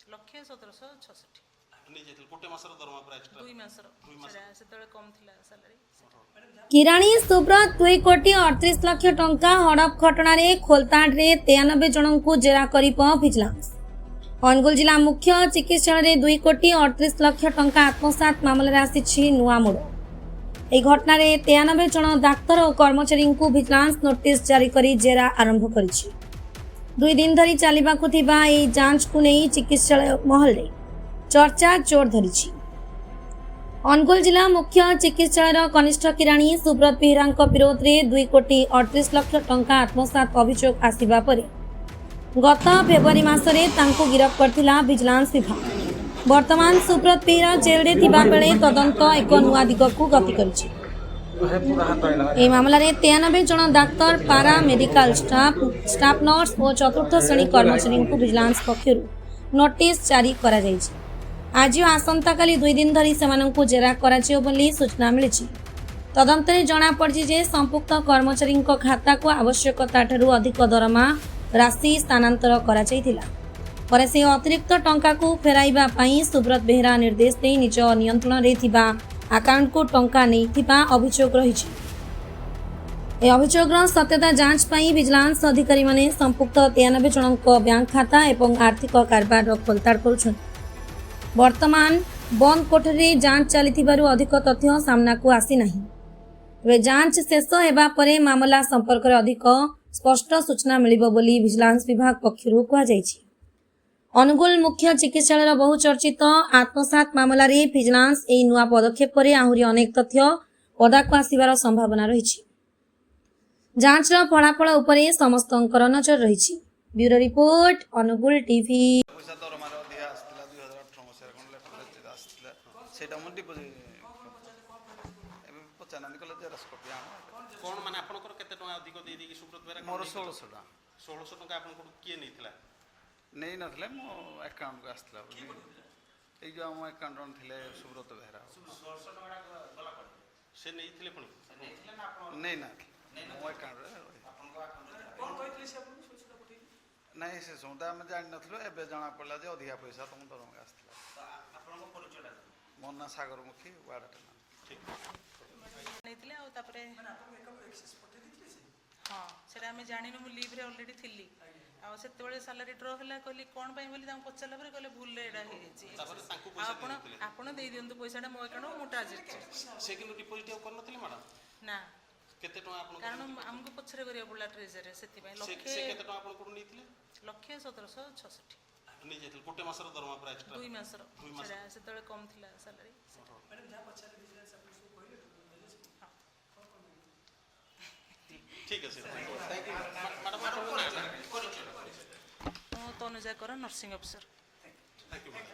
1,1766 गोटे मासर दरमा पूरा एक्स्ट्रा 2 मासर सेतବେଳେ कम थिला सैलरी। किराणी सुब्रत 2 कोटी 38 लाख टंका हड़प घटना खोलताड़ रे 93 जन को जेरा करी भिजिलांस। अनुगुल जिला मुख्य चिकित्सालय 2 कोटी 38 लाख टंका आत्मसात मामलें आसी नुआ मोड़। यह घटना 93 जन डाक्तर और कर्मचारी को भिजिलांस नोटिस जारी करी जेरा आरंभ करिछि। 2 दिन धरी चलिबाकु थिबा एही जांच को नहीं चिकित्सालय महल रे चर्चा जोर धरिछि। अनुगुल जिला मुख्य चिकित्सालय कनिष्ठ किराणी सुब्रत बेहरा विरोध में 2 कोटी 38 लाख टंका आत्मसात अभियोग आसिबा परे गत फेब्रुआरी मासरे तांको गिरफ्त करथिला विजिलेंस विभाग। वर्तमान सुब्रत बेहरा जेल रे थिबा बेले तदंत एक नुआ दिग को गति करिछि। ए मामला रे 93 जन डाक्तर पारा मेडिकल स्टाफ नर्स और चतुर्थ श्रेणी कर्मचारी को विजिलेंस पक्षरु नोटिस जारी करा जायछि। आज आसंता काली 2 दिन धरी सेमानंकु जेरा कराजियो बोली सूचना मिली। तदंत में जना पड़ी जे संपुक्त कर्मचारी खाता को आवश्यकता ठारू अधिक दरमा राशि स्थानांतर करा जायतिला। पर से अतिरिक्त टंका को फेराइबा पई सुब्रत बेहरा निर्देश दे निज नियंत्रण रे थिबा अकाउंट को टंका नैथिबा अभियोग रहिछि। ए अभियोगर सत्यता जांच पई विजिलेंस अधिकारी माने संपुक्त 93 जनक बैंक खाता एवं आर्थिक कारबार खोलताड़ करुछन। वर्तमान बंद कोठरी जांच चली अधिक तथ्य सामना को आसी नहीं। वे जांच शेष हेबा परे मामला संपर्क में अधिक स्पष्ट सूचना मिलिबो बोली विजिलेंस विभाग पक्षरु कहा जायछि। अनुगुल मुख्य चिकित्सालय बहुचर्चित आत्मसात मामला रे विजिलेंस एही नुआ पदक्षेप परे आहुरी अनेक तथ्य पदाकु आसिबार संभावना रहिछि। जांचर फलाफल उपरे समस्तंकर नजर रहिछि। Bureau report Angul TV. कौन माने आपनकर केते टका अधिक दे दी सुब्रत बेरा मोर 1600 टका 1600 टका आपन को किए नैथिला नहीं नथले मो अकाउंट को आस्तला ए जो हम अकाउंट रन थिले सुब्रत बेहरा 1600 टका गला पर से नैथिले पुनी नैथिले ना आपन नहीं ना मो अकाउंट रे आपन को अकाउंट कोन कहितले से आपन 1600 टका पठेई नहीं से सोंदा हम जानि नथलो एबे जाना पड़ला जे अधिका पैसा तुम दरम के आस्तला आपन को परिचयटा मोना सागर मुखी वाडाटा ठीक नैथिले आ तापरे माने आपन एक एक्सेस पठे दिथिले से हां सेटा हम जानि न मु लीव रे ऑलरेडी थिली आ सेते बेले सैलरी ड्रॉ होला कहली कोन पई बोली ताम पचला परे कहले भूल रे एडा हे छि तापर तांको पैसा आपन आपन देई दियंतु पैसाटा मो अकाउंट मु ट्रांसफर से किनु डिपॉजिट कर नथिले मैडम ना केते टका आपन कारण हमको पछरे करिया पड़ला ट्रेजर सेति पई से केते टका आपन को नैथिले 1,1766 नहीं जेतल गोटे मासर दरमा पूरा एक्स्ट्रा 2 मासर सेतବେଳେ कम थिला सैलरी। मैडम जा पछरे विजिलेंस अपन सब कहले ठीक है sir thank you madam. Tanuja कर nursing officer. Thank you madam.